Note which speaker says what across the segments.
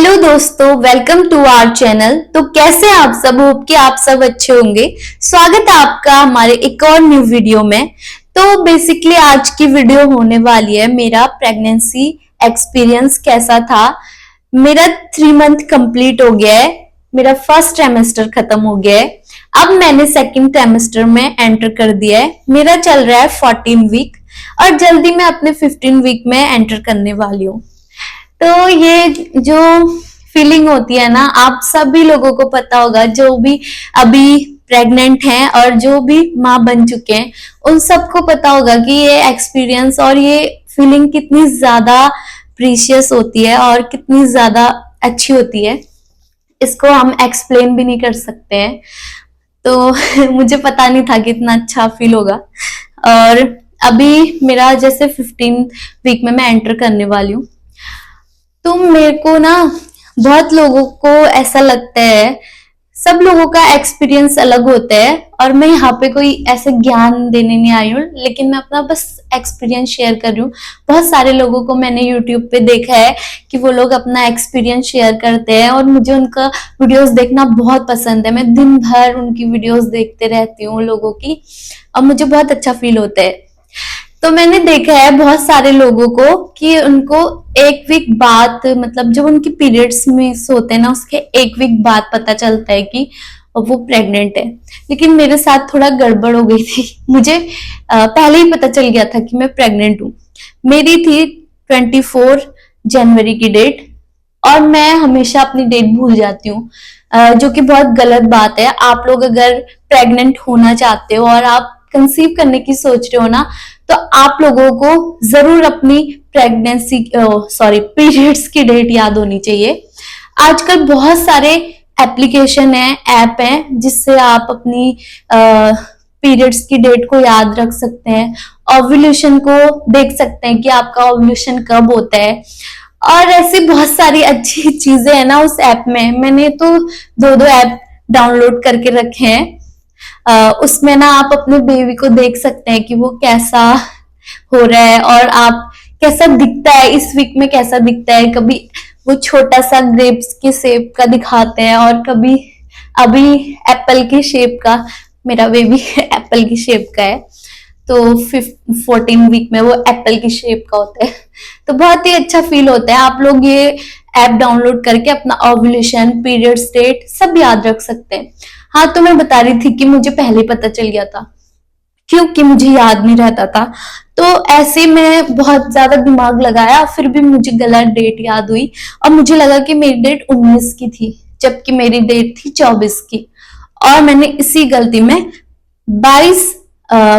Speaker 1: Hello दोस्तों, welcome to our channel. तो कैसे आप सब? होप कि आप सब अच्छे होंगे। स्वागत है आपका हमारे एक और न्यू वीडियो में। तो बेसिकली आज की वीडियो होने वाली है मेरा प्रेगनेंसी एक्सपीरियंस कैसा था। मेरा 3 मंथ कंप्लीट हो गया है, मेरा फर्स्ट ट्राइमेस्टर खत्म हो गया है। अब मैंने सेकंड ट्राइमेस्टर में एंटर कर दिया है। मेरा चल रहा है 14 वीक और जल्दी मैं अपने 15 वीक में एंटर करने वाली हूँ। तो ये जो फीलिंग होती है ना, आप सभी लोगों को पता होगा, जो भी अभी प्रेग्नेंट हैं और जो भी माँ बन चुके हैं, उन सबको पता होगा कि ये एक्सपीरियंस और ये फीलिंग कितनी ज्यादा प्रीशियस होती है और कितनी ज्यादा अच्छी होती है। इसको हम एक्सप्लेन भी नहीं कर सकते हैं। तो मुझे पता नहीं था कि इतना अच्छा फील होगा। और अभी मेरा जैसे 15 वीक में मैं एंटर करने वाली हूँ। तो मेरे को ना, बहुत लोगों को ऐसा लगता है, सब लोगों का एक्सपीरियंस अलग होता है और मैं यहाँ पे कोई ऐसे ज्ञान देने नहीं आई हूँ, लेकिन मैं अपना बस एक्सपीरियंस शेयर कर रही हूँ। बहुत सारे लोगों को मैंने यूट्यूब पे देखा है कि वो लोग अपना एक्सपीरियंस शेयर करते हैं और मुझे उनका वीडियोस देखना बहुत पसंद है। मैं दिन भर उनकी वीडियोस देखते रहती हूँ लोगों की, और मुझे बहुत अच्छा फील होता है। तो मैंने देखा है बहुत सारे लोगों को कि उनको एक वीक बाद, मतलब जब उनकी पीरियड्स मिस होते हैं ना, उसके एक वीक बाद पता चलता है कि वो प्रेग्नेंट है। लेकिन मेरे साथ थोड़ा गड़बड़ हो गई थी। मुझे पहले ही पता चल गया था कि मैं प्रेग्नेंट हूँ। मेरी थी 24 जनवरी की डेट, और मैं हमेशा अपनी डेट भूल जाती हूँ, जो कि बहुत गलत बात है। आप लोग अगर प्रेग्नेंट होना चाहते हो और आप कंसीव करने की सोच रहे हो ना, तो आप लोगों को जरूर अपनी प्रेगनेंसी पीरियड्स की डेट याद होनी चाहिए। आजकल बहुत सारे एप्लीकेशन है, ऐप है, जिससे आप अपनी पीरियड्स की डेट को याद रख सकते हैं। ओव्यूलेशन को देख सकते हैं कि आपका ओव्यूलेशन कब होता है, और ऐसी बहुत सारी अच्छी चीजें हैं ना उस ऐप में। मैंने तो दो ऐप डाउनलोड करके रखे हैं। उसमें ना आप अपने बेबी को देख सकते हैं कि वो कैसा हो रहा है और आप कैसा दिखता है, इस वीक में कैसा दिखता है। कभी वो छोटा सा ग्रेप्स के शेप का दिखाते हैं और कभी अभी एप्पल की शेप का। मेरा बेबी एप्पल की शेप का है, तो 14 वीक में वो एप्पल की शेप का होता है। तो बहुत ही अच्छा फील होता है। आप लोग ये ऐप डाउनलोड करके अपना ओव्यूलेशन, पीरियड डेट सब याद रख सकते हैं। हाँ, तो मैं बता रही थी कि मुझे पहले ही पता चल गया था, क्योंकि मुझे याद नहीं रहता था। तो ऐसे मैं बहुत ज्यादा दिमाग लगाया, फिर भी मुझे गलत डेट याद हुई और मुझे लगा कि मेरी डेट 19 की थी, जबकि मेरी डेट थी 24 की। और मैंने इसी गलती में 22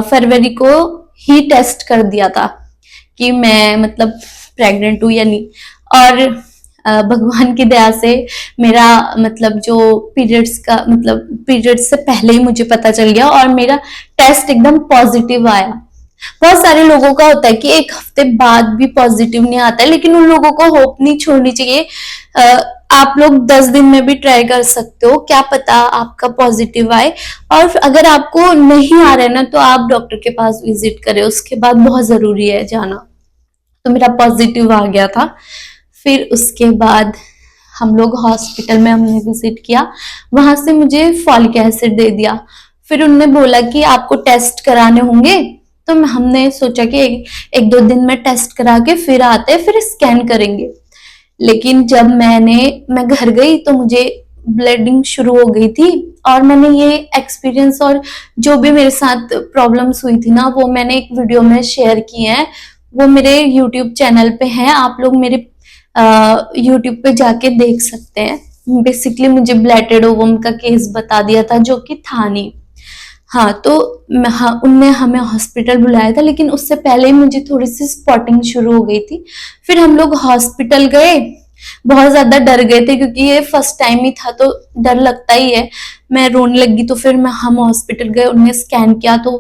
Speaker 1: फरवरी को ही टेस्ट कर दिया था कि मैं मतलब प्रेग्नेंट हूँ या नहीं। और भगवान की दया से मेरा मतलब जो पीरियड्स का मतलब पीरियड्स से पहले ही मुझे पता चल गया और मेरा टेस्ट एकदम पॉजिटिव आया। बहुत सारे लोगों का होता है कि एक हफ्ते बाद भी पॉजिटिव नहीं आता है, लेकिन उन लोगों को होप नहीं छोड़नी चाहिए। आप लोग 10 दिन में भी ट्राई कर सकते हो, क्या पता आपका पॉजिटिव आए। और अगर आपको नहीं आ रहा है ना, तो आप डॉक्टर के पास विजिट करें, उसके बाद बहुत जरूरी है जाना। तो मेरा पॉजिटिव आ गया था। फिर उसके बाद हम लोग हॉस्पिटल में हमने विजिट किया, वहां से मुझे फॉलिक एसिड दे दिया। फिर उन्होंने बोला कि आपको टेस्ट कराने होंगे, तो हमने सोचा कि एक दो दिन में टेस्ट करा के फिर आते हैं, फिर स्कैन करेंगे। लेकिन जब मैं घर गई तो मुझे ब्लीडिंग शुरू हो गई थी, और मैंने ये एक्सपीरियंस और जो भी मेरे साथ प्रॉब्लम्स हुई थी ना, वो मैंने एक वीडियो में शेयर की है। वो मेरे यूट्यूब चैनल पे है, आप लोग मेरे यूट्यूब पे जाके देख सकते हैं। बेसिकली मुझे ब्लैटेड ओवम का केस बता दिया था, जो कि था नहीं। हाँ, तो उनने हमें हॉस्पिटल बुलाया था, लेकिन उससे पहले ही मुझे थोड़ी सी स्पॉटिंग शुरू हो गई थी। फिर हम लोग हॉस्पिटल गए, बहुत ज्यादा डर गए थे क्योंकि ये फर्स्ट टाइम ही था, तो डर लगता ही है। मैं रोने लगी, तो फिर हम हॉस्पिटल गए, उन्हें स्कैन किया तो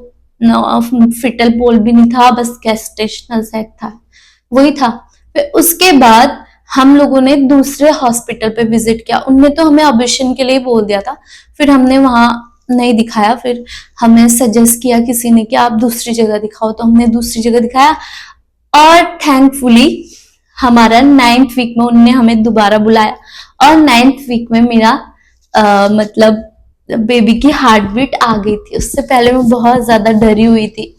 Speaker 1: फिटल पोल भी नहीं था, बस गैस्ट्रेशनल सैक था, वही था। फिर उसके बाद हम लोगों ने दूसरे हॉस्पिटल पे विजिट किया। उनने तो हमें ऑपरेशन के लिए बोल दिया था, फिर हमने वहां नहीं दिखाया। फिर हमें सजेस्ट किया किसी ने कि आप दूसरी जगह दिखाओ, तो हमने दूसरी जगह दिखाया। और थैंकफुली हमारा 9th वीक में उनने हमें दोबारा बुलाया और 9th वीक में मेरा मतलब बेबी की हार्ट बीट आ गई थी। उससे पहले मैं बहुत ज्यादा डरी हुई थी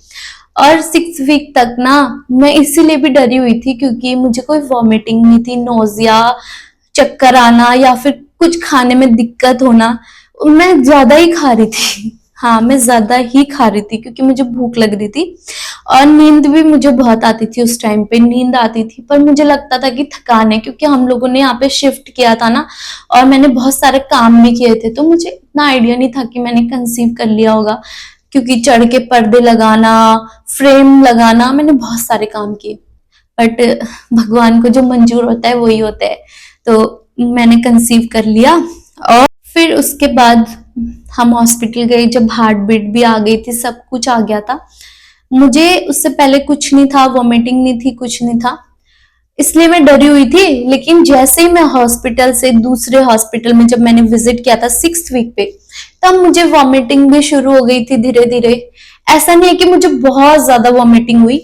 Speaker 1: और 6 वीक तक ना मैं इसीलिए भी डरी हुई थी क्योंकि मुझे कोई वॉमिटिंग नहीं थी, नोजिया, चक्कर आना या फिर कुछ खाने में दिक्कत होना। मैं ज्यादा ही खा रही थी। हाँ, मैं ज्यादा ही खा रही थी क्योंकि मुझे भूख लग रही थी और नींद भी मुझे बहुत आती थी। उस टाइम पे नींद आती थी पर मुझे लगता था कि थकान है क्योंकि हम लोगों ने यहाँ पे शिफ्ट किया था ना और मैंने बहुत सारे काम भी किए थे, तो मुझे इतना आइडिया नहीं था कि मैंने कंसीव कर लिया होगा क्योंकि चढ़ के पर्दे लगाना, फ्रेम लगाना, मैंने बहुत सारे काम किए। बट भगवान को जो मंजूर होता है वही होता है, तो मैंने कंसीव कर लिया। और फिर उसके बाद हम हॉस्पिटल गए जब हार्ट बीट भी आ गई थी, सब कुछ आ गया था। मुझे उससे पहले कुछ नहीं था, वॉमिटिंग नहीं थी, कुछ नहीं था, इसलिए मैं डरी हुई थी। लेकिन जैसे ही मैं हॉस्पिटल से दूसरे हॉस्पिटल में जब मैंने विजिट किया था 6th वीक पे, तब मुझे वॉमिटिंग भी शुरू हो गई थी धीरे धीरे। ऐसा नहीं है कि मुझे बहुत ज्यादा वॉमिटिंग हुई,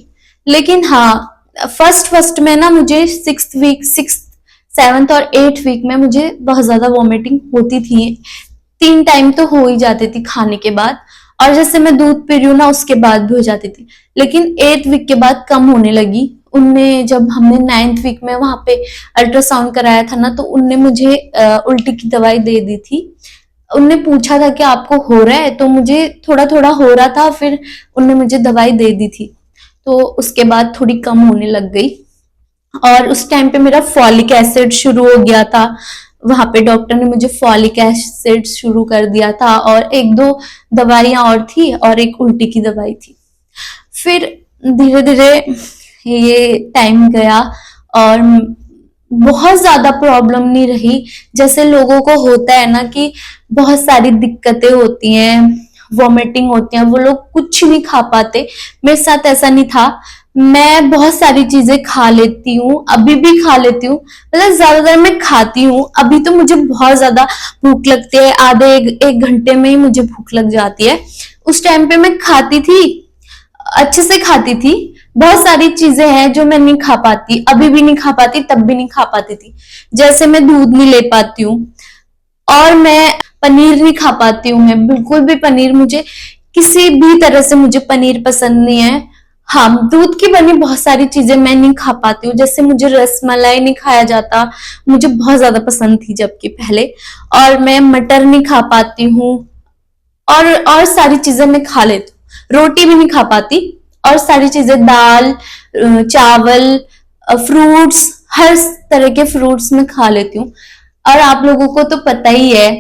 Speaker 1: लेकिन हाँ फर्स्ट में ना मुझे 6th वीक, 7th और 8th वीक में मुझे बहुत ज्यादा वॉमिटिंग होती थी। 3 टाइम तो हो ही जाती थी खाने के बाद, और जैसे मैं दूध पी रही हूँ ना उसके बाद भी हो जाती थी। लेकिन 8th वीक के बाद कम होने लगी। उनने जब हमने 9th वीक में वहां पे अल्ट्रासाउंड कराया था ना, तो उनने मुझे उल्टी की दवाई दे दी थी। उनने पूछा था कि आपको हो रहा है, तो मुझे थोड़ा थोड़ा हो रहा था, फिर उनने मुझे दवाई दे दी थी, तो उसके बाद थोड़ी कम होने लग गई। और उस टाइम पे मेरा फॉलिक एसिड शुरू हो गया था। वहां पे डॉक्टर ने मुझे फॉलिक एसिड शुरू कर दिया था और 1-2 दवाइयां और थी और एक उल्टी की दवाई थी। फिर धीरे धीरे ये टाइम गया और बहुत ज्यादा प्रॉब्लम नहीं रही। जैसे लोगों को होता है ना कि बहुत सारी दिक्कतें होती हैं, वॉमिटिंग होती है, वो लोग कुछ नहीं खा पाते। मेरे साथ ऐसा नहीं था। मैं बहुत सारी चीजें खा लेती हूँ, अभी भी खा लेती हूँ, मतलब ज्यादातर मैं खाती हूँ। अभी तो मुझे बहुत ज्यादा भूख लगती है, आधे एक घंटे में ही मुझे भूख लग जाती है। उस टाइम पे मैं खाती थी, अच्छे से खाती थी। बहुत सारी चीजें हैं जो मैं नहीं खा पाती, अभी भी नहीं खा पाती, तब भी नहीं खा पाती थी। जैसे मैं दूध नहीं ले पाती हूँ और मैं पनीर नहीं खा पाती हूँ। मैं बिल्कुल भी पनीर, मुझे किसी भी तरह से मुझे पनीर पसंद नहीं है। हाँ, दूध की बनी बहुत सारी चीजें मैं नहीं खा पाती हूँ। जैसे मुझे रसमलाई नहीं खाया जाता, मुझे बहुत ज्यादा पसंद थी जबकि पहले। और मैं मटर नहीं खा पाती हूँ और सारी चीजें मैं खा लेती हूँ। रोटी भी नहीं खा पाती और सारी चीजें, दाल, चावल, फ्रूट्स, हर तरह के फ्रूट्स मैं खा लेती हूँ। और आप लोगों को तो पता ही है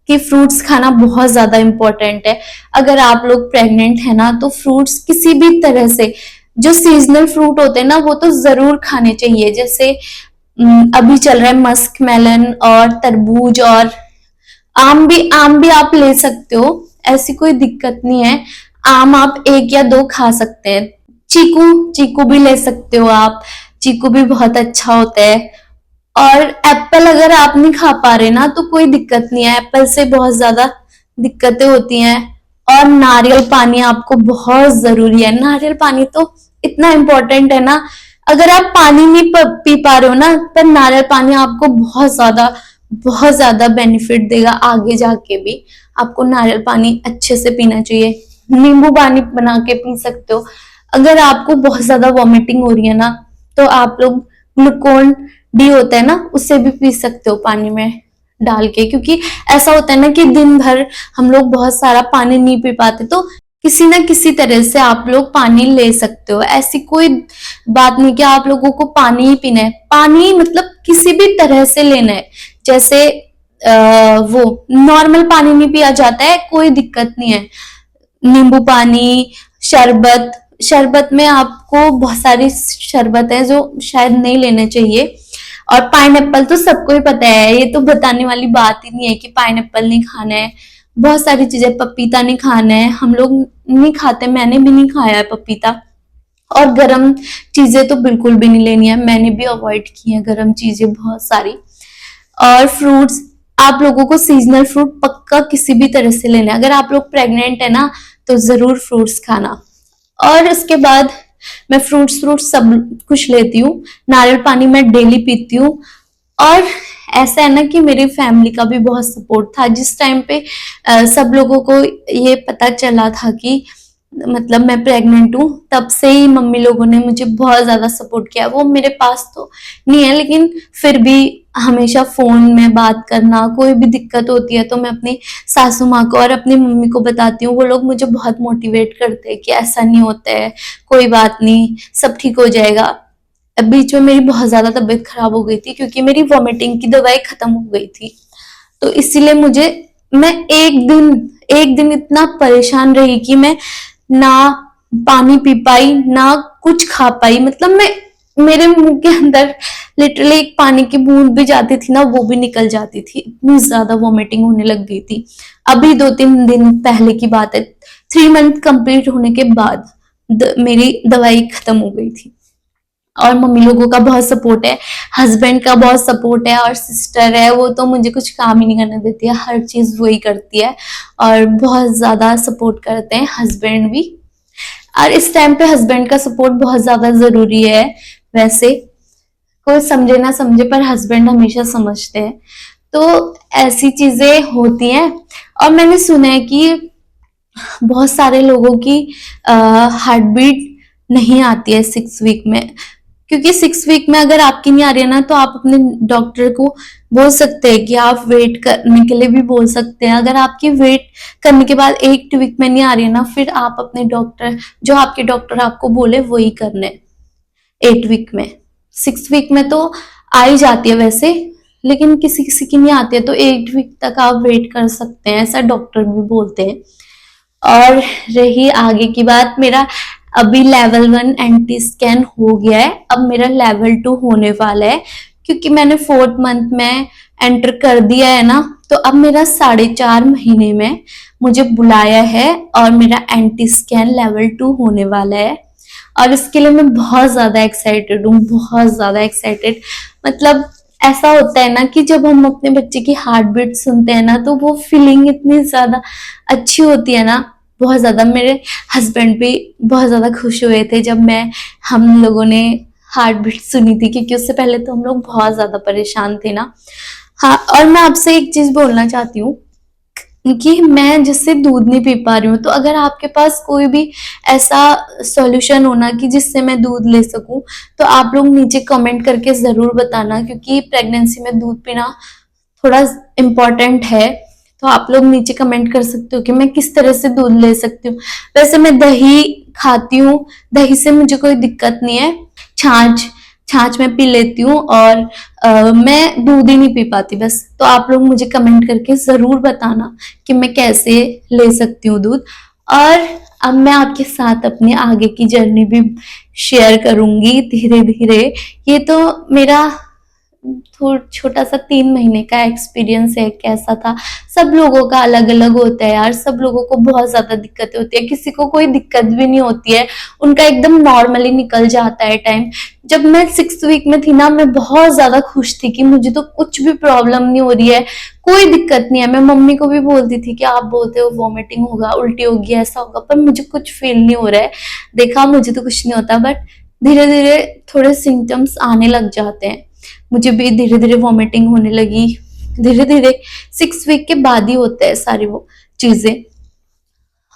Speaker 1: कि फ्रूट्स खाना बहुत ज्यादा इंपॉर्टेंट है। अगर आप लोग प्रेग्नेंट है ना, तो फ्रूट्स किसी भी तरह से, जो सीजनल फ्रूट होते हैं ना, वो तो जरूर खाने चाहिए। जैसे अभी चल रहा है मस्क मेलन और तरबूज, और आम भी आप ले सकते हो, ऐसी कोई दिक्कत नहीं है। आम आप 1 या 2 खा सकते हैं। चीकू चीकू भी ले सकते हो आप, चीकू भी बहुत अच्छा होता है। और एप्पल अगर आप नहीं खा पा रहे ना, तो कोई दिक्कत नहीं है, एप्पल से बहुत ज्यादा दिक्कतें होती हैं। और नारियल पानी आपको बहुत जरूरी है। नारियल पानी तो इतना इम्पोर्टेंट है ना, अगर आप पानी नहीं पी पा रहे हो ना, पर नारियल पानी आपको बहुत ज्यादा बेनिफिट देगा आगे जाके भी। आपको नारियल पानी अच्छे से पीना चाहिए। नींबू पानी बना के पी सकते हो। अगर आपको बहुत ज्यादा वॉमिटिंग हो रही है ना, तो आप लोग ग्लूकोन डी होता है ना, उससे भी पी सकते हो पानी में डाल के। क्योंकि ऐसा होता है ना कि दिन भर हम लोग बहुत सारा पानी नहीं पी पाते, तो किसी ना किसी तरह से आप लोग पानी ले सकते हो। ऐसी कोई बात नहीं कि आप लोगों को पानी ही पीना है। पानी मतलब किसी भी तरह से लेना है। जैसे वो नॉर्मल पानी नहीं पिया जाता है, कोई दिक्कत नहीं है। नींबू पानी, शरबत, शरबत में आपको बहुत सारी शरबत है जो शायद नहीं लेने चाहिए। और पाइनएप्पल तो सबको ही पता है, ये तो बताने वाली बात ही नहीं है कि पाइनएप्पल नहीं खाना है। बहुत सारी चीजें, पपीता नहीं खाना है, हम लोग नहीं खाते, मैंने भी नहीं खाया है पपीता। और गरम चीजें तो बिल्कुल भी नहीं लेनी है, मैंने भी अवॉइड की है गरम चीजें बहुत सारी। और फ्रूट्स, आप लोगों को सीजनल फ्रूट पक्का किसी भी तरह से लेना है। अगर आप लोग प्रेग्नेंट है ना, तो जरूर फ्रूट्स खाना। और उसके बाद मैं फ्रूट्स सब कुछ लेती हूँ, नारियल पानी मैं डेली पीती हूँ। और ऐसा है ना कि मेरी फैमिली का भी बहुत सपोर्ट था जिस टाइम पे सब लोगों को ये पता चला था कि मतलब मैं प्रेग्नेंट हूँ, तब से ही मम्मी लोगों ने मुझे बहुत ज्यादा सपोर्ट किया। वो मेरे पास तो नहीं है, लेकिन फिर भी हमेशा फोन में बात करना, कोई भी दिक्कत होती है तो मैं अपनी सासू माँ को और अपनी मम्मी को बताती हूँ। वो लोग मुझे बहुत मोटिवेट करते हैं कि ऐसा नहीं होता है, कोई बात नहीं, सब ठीक हो जाएगा। अब बीच में मेरी बहुत ज्यादा तबीयत खराब हो गई थी क्योंकि मेरी वॉमिटिंग की दवाई खत्म हो गई थी, तो इसीलिए मैं एक दिन इतना परेशान रही कि मैं ना पानी पी पाई ना कुछ खा पाई। मतलब मेरे मुंह के अंदर लिटरली एक पानी की बूंद भी जाती थी ना, वो भी निकल जाती थी, इतनी ज्यादा वॉमिटिंग होने लग गई थी। अभी 2-3 दिन पहले की बात है, 3 मंथ कंप्लीट होने के बाद मेरी दवाई खत्म हो गई थी। और मम्मी लोगों का बहुत सपोर्ट है, हस्बैंड का बहुत सपोर्ट है, और सिस्टर है, वो तो मुझे कुछ काम ही नहीं करने देती है, हर चीज वही करती है और बहुत ज्यादा सपोर्ट करते हैं हस्बैंड भी। और इस टाइम पे हस्बैंड का सपोर्ट बहुत ज्यादा जरूरी है। वैसे कोई समझे ना समझे, पर हस्बैंड हमेशा समझते हैं। तो ऐसी चीजें होती हैं। और मैंने सुना है कि बहुत सारे लोगों की हार्ट बीट नहीं आती है 6 वीक में, क्योंकि 6 वीक में अगर आपकी नहीं आ रही है ना, तो आप अपने डॉक्टर को बोल सकते हैं कि आप वेट करने के लिए भी बोल सकते हैं। अगर आपकी वेट करने के बाद 8 वीक में नहीं आ रही है ना, फिर आप अपने डॉक्टर, जो आपके डॉक्टर आपको बोले वही करने 8 वीक में। 6 वीक में तो आ ही जाती है वैसे, लेकिन किसी किसी की नहीं आती है, तो 8 वीक तक आप वेट कर सकते हैं, ऐसा डॉक्टर भी बोलते हैं। और रही आगे की बात, मेरा अभी लेवल 1 एंटी स्कैन हो गया है, अब मेरा लेवल 2 होने वाला है, क्योंकि मैंने 4th मंथ में एंटर कर दिया है ना, तो अब मेरा 4.5 महीने में मुझे बुलाया है और मेरा एंटी स्कैन लेवल 2 होने वाला है। और इसके लिए मैं बहुत ज्यादा एक्साइटेड हूँ, बहुत ज्यादा एक्साइटेड। मतलब ऐसा होता है ना कि जब हम अपने बच्चे की हार्ट बीट सुनते हैं ना, तो वो फीलिंग इतनी ज्यादा अच्छी होती है ना, बहुत ज्यादा। मेरे हस्बैंड भी बहुत ज्यादा खुश हुए थे जब हम लोगों ने हार्ट बीट सुनी थी, क्योंकि उससे पहले तो हम लोग बहुत ज्यादा परेशान थे ना। हाँ, और मैं आपसे एक चीज बोलना चाहती हूँ कि मैं जिससे दूध नहीं पी पा रही हूँ, तो अगर आपके पास कोई भी ऐसा सॉल्यूशन हो ना कि जिससे मैं दूध ले सकूं, तो आप लोग नीचे कमेंट करके जरूर बताना, क्योंकि प्रेगनेंसी में दूध पीना थोड़ा इम्पोर्टेंट है। तो आप लोग नीचे कमेंट कर सकते हो कि मैं किस तरह से दूध ले सकती हूँ। वैसे मैं दही खाती हूँ, दही से मुझे कोई दिक्कत नहीं है। छाछ छाछ में पी लेती हूँ, और मैं दूध ही नहीं पी पाती बस। तो आप लोग मुझे कमेंट करके जरूर बताना कि मैं कैसे ले सकती हूँ दूध। और अब मैं आपके साथ अपनी आगे की जर्नी भी शेयर करूंगी धीरे धीरे। ये तो मेरा छोटा सा 3 महीने का एक्सपीरियंस है, कैसा था। सब लोगों का अलग अलग होता है यार, सब लोगों को बहुत ज्यादा दिक्कतें होती है, किसी को कोई दिक्कत भी नहीं होती है, उनका एकदम नॉर्मली निकल जाता है टाइम। जब मैं 6th वीक में थी ना, मैं बहुत ज्यादा खुश थी कि मुझे तो कुछ भी प्रॉब्लम नहीं हो रही है, कोई दिक्कत नहीं है। मैं मम्मी को भी बोलती थी कि आप बोलते हो वॉमिटिंग होगा, उल्टी होगी, ऐसा होगा, पर मुझे कुछ फील नहीं हो रहा है। देखा, मुझे तो कुछ नहीं होता, बट धीरे धीरे थोड़े सिम्टम्स आने लग जाते हैं। मुझे भी धीरे धीरे वॉमिटिंग होने लगी, धीरे धीरे 6 वीक के बाद ही होता है सारी वो चीजें।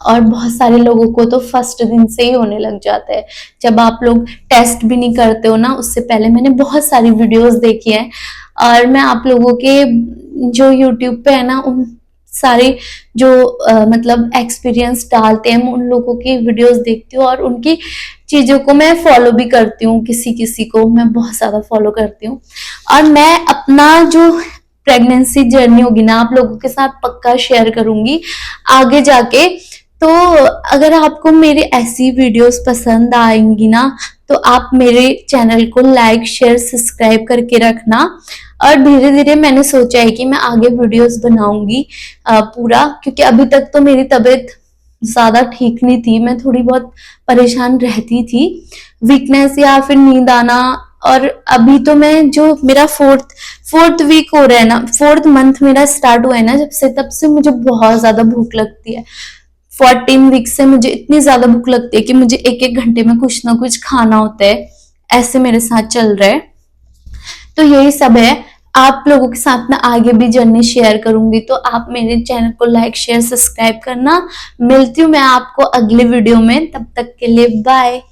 Speaker 1: और बहुत सारे लोगों को तो फर्स्ट दिन से ही होने लग जाता है, जब आप लोग टेस्ट भी नहीं करते हो ना उससे पहले। मैंने बहुत सारी वीडियोस देखी हैं, और मैं आप लोगों के जो यूट्यूब पे है ना, उन सारे जो मतलब एक्सपीरियंस डालते हैं, मैं उन लोगों की वीडियोस देखती हूँ, और उनकी चीजों को मैं फॉलो भी करती हूँ। किसी किसी को मैं बहुत ज्यादा फॉलो करती हूँ। और मैं अपना जो प्रेगनेंसी जर्नी होगी ना, आप लोगों के साथ पक्का शेयर करूंगी आगे जाके। तो अगर आपको मेरी ऐसी वीडियोस पसंद आएंगी ना, तो आप मेरे चैनल को लाइक शेयर सब्सक्राइब करके रखना। और धीरे धीरे मैंने सोचा है कि मैं आगे वीडियोस बनाऊंगी पूरा, क्योंकि अभी तक तो मेरी तबीयत ज्यादा ठीक नहीं थी, मैं थोड़ी बहुत परेशान रहती थी, वीकनेस या फिर नींद आना। और अभी तो मैं जो मेरा फोर्थ वीक हो रहा है ना, 4th मंथ मेरा स्टार्ट हुआ है ना जब से, तब से मुझे बहुत ज्यादा भूख लगती है। 14 वीक से मुझे इतनी ज्यादा भूख लगती है कि मुझे एक एक घंटे में कुछ ना कुछ खाना होता है। ऐसे मेरे साथ चल रहा है। तो यही सब है। आप लोगों के साथ में आगे भी जर्नी शेयर करूंगी, तो आप मेरे चैनल को लाइक शेयर सब्सक्राइब करना। मिलती हूँ मैं आपको अगले वीडियो में, तब तक के लिए बाय।